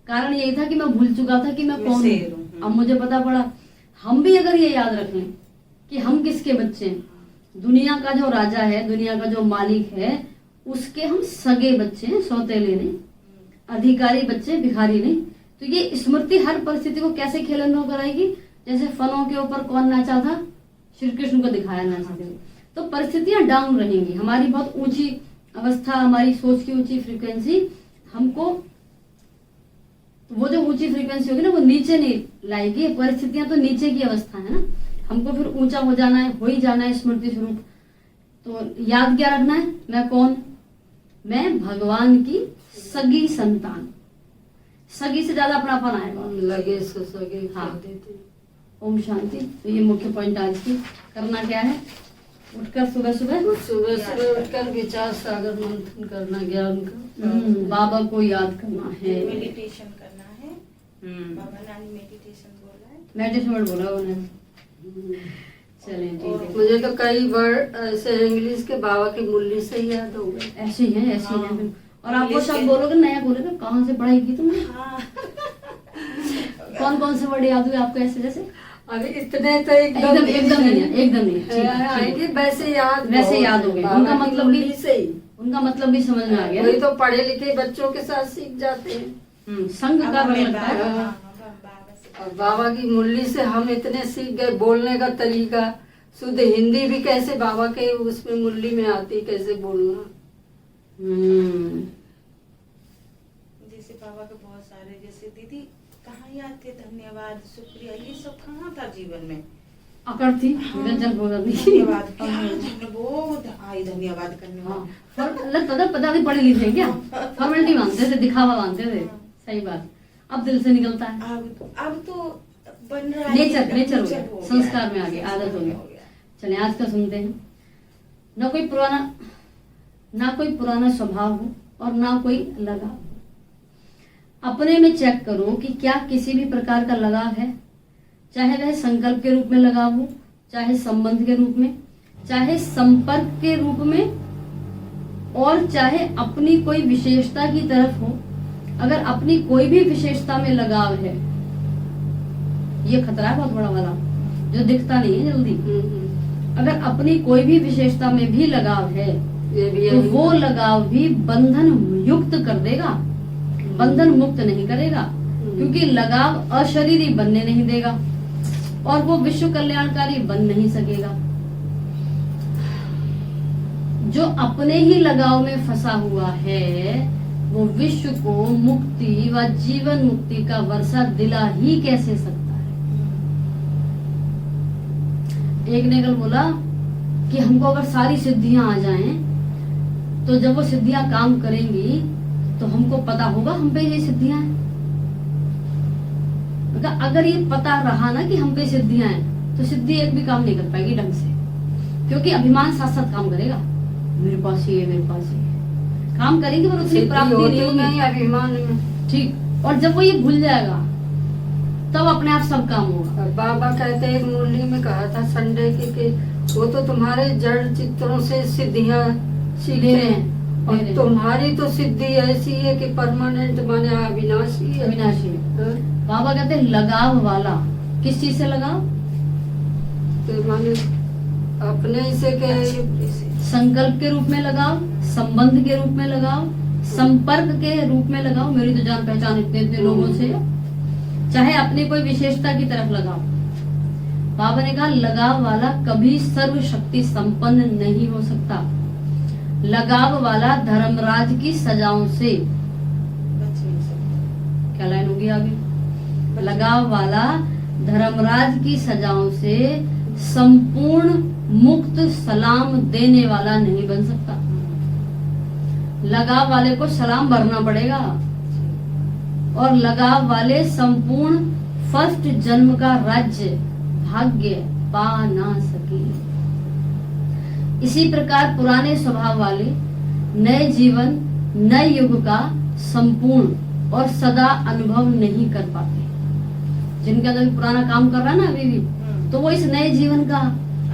कारण यही था कि मैं भूल चुका था कि मैं कौन हूँ। अब मुझे पता पड़ा। हम भी अगर ये याद रख लें कि हम किसके बच्चे हैं, दुनिया का जो राजा है, दुनिया का जो मालिक है, उसके हम सगे बच्चे हैं, सौतेले नहीं, अधिकारी बच्चे, भिखारी नहीं। तो ये स्मृति हर परिस्थिति को कैसे खेल अनुभव कराएगी, जैसे फलों के ऊपर कौन नाचा था, श्री कृष्ण को दिखाया नाचते हुए। तो परिस्थितियां डाउन रहेंगी, हमारी बहुत ऊंची अवस्था, हमारी सोच की ऊंची फ्रीक्वेंसी हमको, वो जो ऊंची फ्रीक्वेंसी होगी ना वो नीचे नहीं लाएगी। परिस्थितियां तो नीचे की अवस्था है ना, हमको फिर ऊंचा हो जाना है, हो ही जाना है स्मृति स्वरूप। तो याद क्या रखना है, मैं कौन, मैं भगवान की सगी संतान। सगी से ज्यादा अपनापन आएगा, लगे सो सगे हाँ। कर देते। ओम शांति। तो ये मुख्य पॉइंट आज की। करना क्या है, उठकर सुबह सुबह सुबह सुबह उठकर विचार सागर मंथन करना, ज्ञान का बाबा को याद करना है। मेडिटेशन करना है। बाबा नानी मेडिटेशन बोला है। मेडिटेशन वर्ड बोला उन्होंने। चलिए ठीक है। मुझे तो कई वर्ड ऐसे इंग्लिश के बाबा की मुरली से ही याद हो गए। ऐसे ही है, ऐसे ही हाँ। है। और आप वो सब बोलोगे, नया बोलोगे, कहाँ से पढ़ाई की तुमने, हाँ। कौन कौन से वर्ड याद हुए आपको ऐसे जैसे? अभी इतने तो एकदम एकदम नहीं है, एकदम नहीं है। ठीक है, ठीक आएंगे है। वैसे याद हो गए। बाबा उनका की मतलब भी, मुरली से ही। उनका मतलब भी समझ में आ गया। वही तो पढ़े लिखे बच्चों के साथ सीख जाते हैं। संघ का अब रंग हमें लगता है। बाबा से और बाबा की मुरली से हम इतने सीख गए, बोलने का तरीका, शुद्ध हिंदी भी कैसे बाबा के उसमें मुरली में आती, कैसे बोलना। जैसे बाबा के बहुत सारे, जैसे दीदी कहाँ याद थे, धन्यवाद, शुक्रिया, ये सब कहाँ था जीवन में। अकड़ थी, हाँ। व्यंजन बोला नहीं। धन्यवाद क्या, बहुत आई धन्यवाद करने हाँ, वाली। लगता था पता नहीं पढ़े लिखे हैं क्या, फॉर्मेलिटी मानते थे, दिखावा मानते थे। सही बात, अब दिल से निकलता है। अब तो बन रहा है, नेचर नेचर हो हो गया, गया। संस्कार में आ गया, आदत हो गया। चलिए आज का सुनते हैं। ना कोई पुराना स्वभाव हो और ना कोई लगाव हो। अपने में चेक करो कि क्या किसी भी प्रकार का लगाव है, चाहे वह संकल्प के रूप में लगाव हो, चाहे संबंध के रूप में, चाहे संपर्क के रूप में, और चाहे अपनी कोई विशेषता की तरफ हो। अगर अपनी कोई भी विशेषता में लगाव है, ये खतरा है बहुत बड़ा वाला, जो दिखता नहीं है जल्दी। अगर अपनी कोई भी विशेषता में भी लगाव है ये भी तो वो लगाव भी बंधन युक्त कर देगा, बंधन मुक्त नहीं करेगा, क्योंकि लगाव अशरीरी बनने नहीं देगा और वो विश्व कल्याणकारी बन नहीं सकेगा। जो अपने ही लगाव में फंसा हुआ है वो विश्व को मुक्ति व जीवन मुक्ति का वर्षा दिला ही कैसे सकता है। एक ने कल बोला कि हमको अगर सारी सिद्धियां आ जाएं तो जब वो सिद्धियां काम करेंगी तो हमको पता होगा हम पे ये सिद्धियां हैं। मतलब अगर ये पता रहा ना कि हम पे सिद्धियां हैं तो सिद्धि एक भी काम नहीं कर पाएगी ढंग से, क्योंकि अभिमान साथ साथ काम करेगा। मेरे पास ये, मेरे पास ये काम करेंगे पर उसकी प्राप्ति नहीं होगी। अभिमान में ठीक, और जब वो ये भूल जाएगा तब अपने आप सब काम होगा। और बाबा कहते हैं मुरली में कहा था संडे के कि वो तो तुम्हारे जड़ चित्रों से सिद्धियां सीख ले रहे रहे हैं हैं, और ले रहे हैं। तुम्हारी तो सिद्धि ऐसी है कि परमानेंट माने अविनाशी है। अविनाशी है। हाँ, बाबा कहते हैं लगाव वाला, किस चीज से लगाव? तो माने अपने से के संकल्प के रूप में लगाओ, संबंध के रूप में लगाओ, संपर्क के रूप में लगाओ। मेरी तो जान पहचान इतने इतने लोगों से है। चाहे अपनी कोई विशेषता की तरफ लगाओ। बाबा ने कहा लगाव वाला कभी सर्वशक्ति संपन्न नहीं हो सकता। लगाव वाला धर्मराज की सजाओं से, बच नहीं सकता। क्या लाइन होगी आगे? लगाव वाला धर्मराज की सजाओं से संपूर्ण मुक्त सलाम देने वाला नहीं बन सकता। लगाव वाले को सलाम भरना पड़ेगा और लगाव वाले संपूर्ण फर्स्ट जन्म का राज्य भाग्य पा ना सके। इसी प्रकार पुराने स्वभाव वाले नए जीवन नए युग का संपूर्ण और सदा अनुभव नहीं कर पाते। जिनके अंदर पुराना काम कर रहा है ना अभी भी, तो वो इस नए जीवन का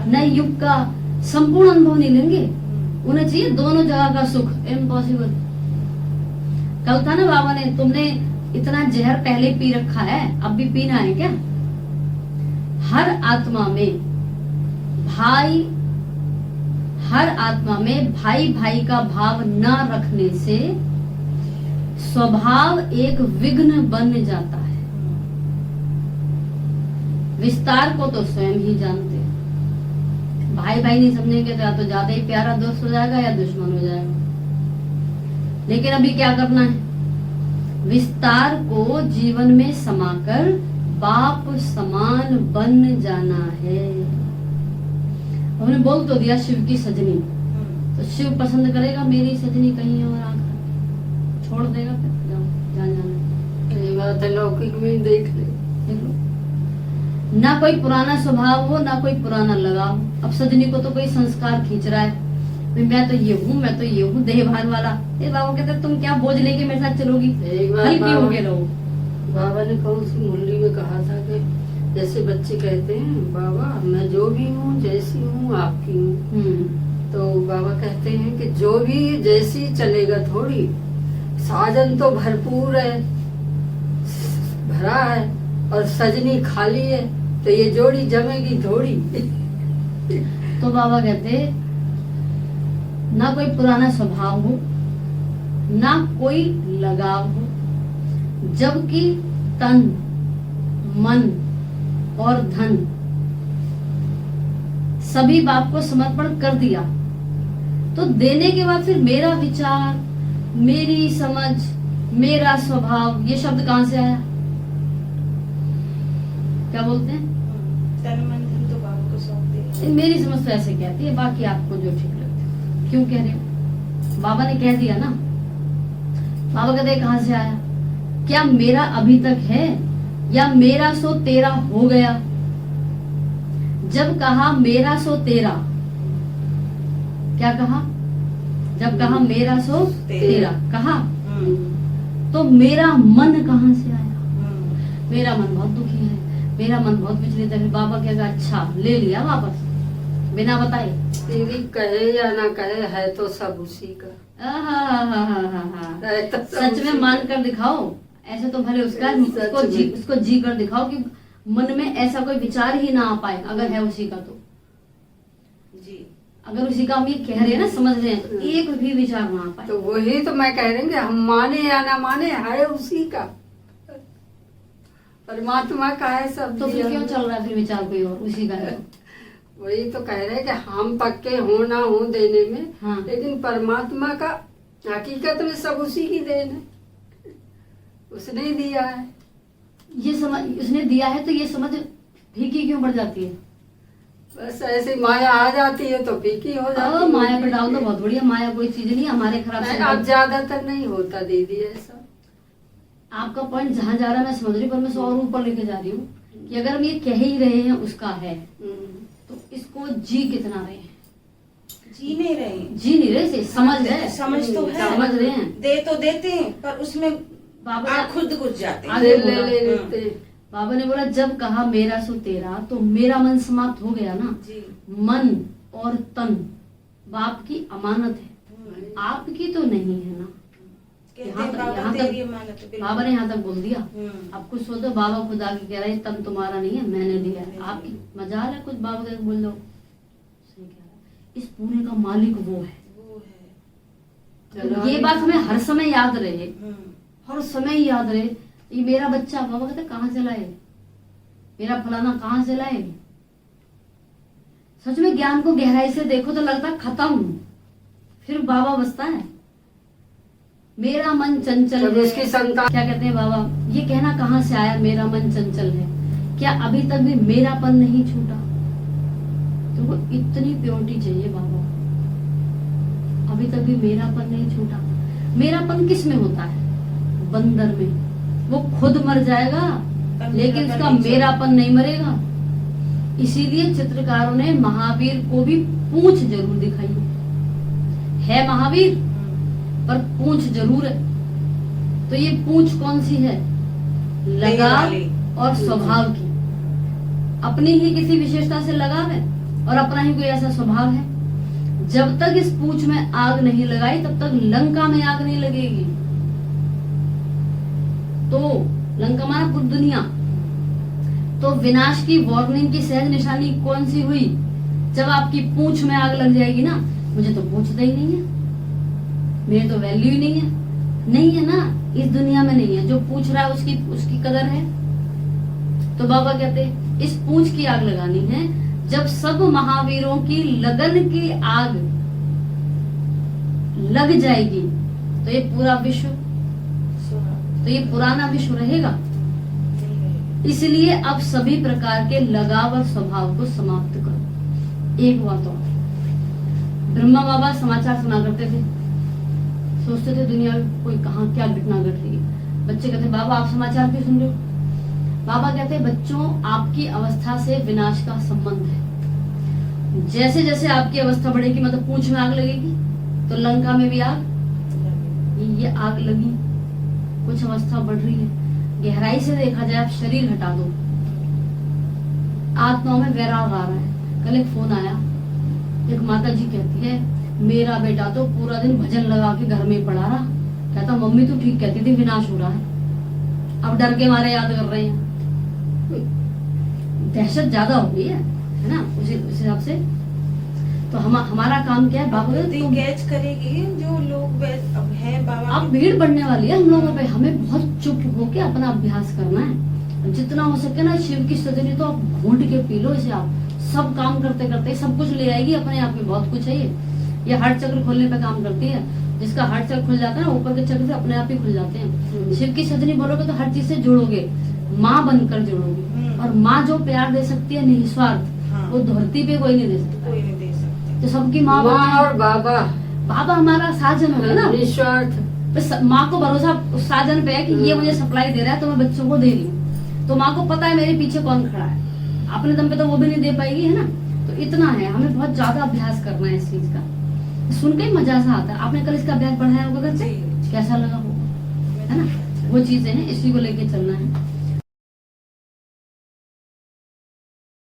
नए युग का संपूर्ण अनुभव नहीं लेंगे। उन्हें चाहिए दोनों जगह का सुख। इम्पॉसिबल। कल था ना बाबा ने, तुमने इतना जहर पहले पी रखा है, अब भी पीना है क्या? हर आत्मा में भाई, हर आत्मा में भाई भाई का भाव न रखने से स्वभाव एक विघ्न बन जाता है। विस्तार को तो स्वयं ही जानते हैं। भाई भाई नहीं समझेंगे तो या तो ज्यादा ही प्यारा दोस्त हो जाएगा या दुश्मन हो जाएगा। लेकिन अभी क्या करना है? विस्तार को जीवन में समाकर बाप समान बन जाना है। हमने बोल तो दिया शिव की सजनी, तो शिव पसंद करेगा मेरी सजनी कहीं और आकर छोड़ देगा, फिर जाओ जान जाना। ये बात है, लौकिक में देख ले। देख लो, ना कोई पुराना स्वभाव हो ना कोई पुराना लगाव। अब सजनी को तो कोई संस्कार खींच रहा है, मैं तो ये हूँ, मैं तो ये हूँ, देहभान वाला। ये बाबा कहते तुम क्या बोझ लेके मेरे साथ चलोगी? एक बार हल्की होके रहो। बाबा ने कौन सी मुरली में कहा था कि जैसे बच्चे कहते हैं बाबा मैं जो भी हूँ जैसी हूँ आपकी हूँ, तो बाबा कहते हैं कि जो भी जैसी चलेगा थोड़ी, साजन तो भरपूर है, भरा है और सजनी खाली है, तो ये जोड़ी जमेगी थोड़ी। तो बाबा कहते ना कोई पुराना स्वभाव हो ना कोई लगाव हो, जबकि तन मन और धन सभी बाप को समर्पण कर दिया, तो देने के बाद फिर मेरा विचार, मेरी समझ, मेरा स्वभाव, ये शब्द कहाँ से आया? क्या बोलते हैं? तन मन धन तो बाबा को सौंप दे। मेरी समझ तो ऐसे कहती है, बाकी आपको जो ठीक लगता है। क्यों कह रहे हो? बाबा ने कह दिया ना। बाबा कहते हैं कहाँ से आया? क्या मेरा अभी तक है या मेरा सो तेरा हो गया? जब कहा मेरा सो तेरा, क्या कहा? जब कहा मेरा सो तेरा कहा, तो मेरा मन कहाँ से आया? मेरा मन बहुत दुखी है, मेरा मन बहुत विचलित है। बाबा कहेगा अच्छा ले लिया वापस बिना बताए। तेरी कहे या ना कहे है तो सब उसी का। है तो सब सच उसी में का। मान कर दिखाओ, ऐसे तो भले उसका सच में। उसको जी कर दिखाओ कि मन में ऐसा कोई विचार ही ना आ पाए। अगर है उसी का तो, जी अगर उसी का हम ये कह रहे हैं ना, समझ रहे हैं, तो एक भी विचार ना आ पाए। तो वही तो मैं कह रही हूँ कि हम माने या ना माने है उसी का, परमात्मा का है सब। तो फिर क्यों चल रहा है फिर विचार कोई और उसी का है? वही तो कह रहे हैं कि हम पक्के हो ना हो देने में, हाँ। लेकिन परमात्मा का हकीकत में सब उसी की देन है, उसने ही दिया है। ये समझ उसने दिया है, तो ये समझ फीकी क्यों पड़ जाती है? बस ऐसे माया आ जाती है तो फीकी हो जाती है। माया पे डाल दो, बहुत बढ़िया। माया कोई चीज नहीं, हमारे खराब नहीं, संकल्प। अब ज्यादातर नहीं होता दीदी ऐसा। आपका पॉइंट जहाँ जा रहा है मैं समझ रही हूँ, पर मैं 100 और ऊपर लेके जा रही हूँ कि अगर हम ये कह ही रहे हैं उसका है, तो इसको जी कितना रहे हैं? जी नहीं रहे, जी नहीं रहे, समझ रहे हैं। समझ तो है, समझ रहे हैं। दे तो देते हैं, पर उसमें बाबा आप खुद घुस जाते हैं। आगे ले बोला, ले लेते। बाबा ने बोला जब कहा मेरा सो तेरा, तो मेरा मन समाप्त हो गया ना। जी। मन और तन बाप की अमानत है, हम्म। आपकी तो नहीं है ना। कहते यहाँ हैं तक- बाबा यहाँ तक- तेरी अमानत है, बिल्कुल। बाबा ने यहाँ तक बोल दिया। हम्म। अब कुछ सोचो, बाबा खुद आके कह रहे हैं तन तुम्हारा नहीं है, मैंने दिया है। आपकी मजाल है कुछ बाबा का बोल दो, सही कह रहा है। इस पूरे का मालिक वो है। वो है। तो ये बात हमें हर समय याद रहे, हम्म। हर समय याद रहे। ये मेरा बच्चा, बाबा कहते कहाँ से लाए, मेरा फलाना कहाँ से लाए। सच में ज्ञान को गहराई से देखो तो लगता खत्म, फिर बाबा बसता है। मेरा मन चंचल जब है। उसकी संतान, क्या कहते हैं बाबा, ये कहना कहाँ से आया मेरा मन चंचल है, क्या अभी तक भी मेरापन नहीं छूटा। तुमको इतनी प्योरिटी चाहिए बाबा, अभी तक भी मेरापन नहीं छूटा। मेरापन किस में होता है, बंदर में। वो खुद मर जाएगा लेकिन उसका मेरापन नहीं मरेगा। इसीलिए चित्रकारों ने महावीर को भी पूंछ जरूर दिखाई है महावीर, पर पूंछ जरूर है। तो ये पूंछ कौन सी है, लगाव और स्वभाव की। अपनी ही किसी विशेषता से लगाव है और अपना ही कोई ऐसा स्वभाव है। जब तक इस पूंछ में आग नहीं लगाई तब तक लंका में आग नहीं लगेगी। तो लंका माना पूरी दुनिया। तो विनाश की वार्निंग की सहज निशानी कौन सी हुई, जब आपकी पूंछ में आग लग जाएगी ना। मुझे तो पूछता ही नहीं है, मेरी तो वैल्यू ही नहीं है। नहीं है ना, इस दुनिया में नहीं है। जो पूछ रहा है उसकी कदर है। तो बाबा कहते हैं इस पूंछ की आग लगानी है। जब सब महावीरों की लगन की आग लग जाएगी तो ये पूरा विश्व, तो ये पुराना विश्व रहेगा। इसलिए अब सभी प्रकार के लगाव और स्वभाव को समाप्त करो। एक बात और, ब्रह्मा बाबा समाचार सुना करते थे, सोचते थे दुनिया में कोई कहाँ क्या घटना घट रही है। बच्चे कहते बाबा आप समाचार क्यों सुन रहे हो। बाबा कहते बच्चों आपकी अवस्था से विनाश का संबंध है। जैसे जैसे आपकी अवस्था बढ़ेगी, मतलब पूंछ में आग लगेगी तो लंका में भी आग, ये आग लगी, कुछ अवस्था बढ़ रही है। गहराई से देखा जाए, आप शरीर हटा दो, आत्माओं में वैराग आ रहा है। कल एक फोन आया, एक माता जी कहती है मेरा बेटा तो पूरा दिन भजन लगा के घर में पड़ा रहा। कहता मम्मी तू ठीक कहती थी विनाश हो रहा है, अब डर के मारे याद कर रहे हैं। दहशत ज्यादा हो गई है ना उस हिसाब से। तो हमारा काम क्या है बाबा, कैच करेगी जो लोग अब है बाबा। अब भीड़ बढ़ने वाली है हम लोगों पे, हमें बहुत चुप होके अपना अभ्यास करना है। जितना हो सके ना शिव की सजनी तो आप घूंट के पी लो इसे। आप सब काम करते करते सब कुछ ले आएगी अपने आप में, बहुत कुछ है ये हार्ट चक्र खोलने पे काम करती है। जिसका हार्ट चक्र खुल जाता है ना, ऊपर के चक्र से अपने आप ही खुल जाते हैं। शिव की सजनी बोलोगे तो हर चीज से जुड़ोगे, माँ बनकर जुड़ोगे। और माँ जो प्यार दे सकती है निस्वार्थ, हाँ। वो धरती पे कोई नहीं दे सकता। कोई नहीं दे सकते। तो सबकी माँ और बाबा, बाबा हमारा साजन हो गया ना, निस्वार्थ। तो माँ को भरोसा उस साजन पे है कि ये मुझे सप्लाई दे रहा है तो मैं बच्चों को दे रही हूँ। तो माँ को पता है मेरे पीछे कौन खड़ा है, अपने दम पे तो वो भी नहीं दे पाएगी, है ना। तो इतना है, हमें बहुत ज्यादा अभ्यास करना है इस चीज का। सुन के ही मजा सा आता है। आपने कल इसका अभ्यास बढ़ाया होगा घर से, कैसा लगा होगा, है ना। वो चीजें हैं, इसी को लेके चलना है।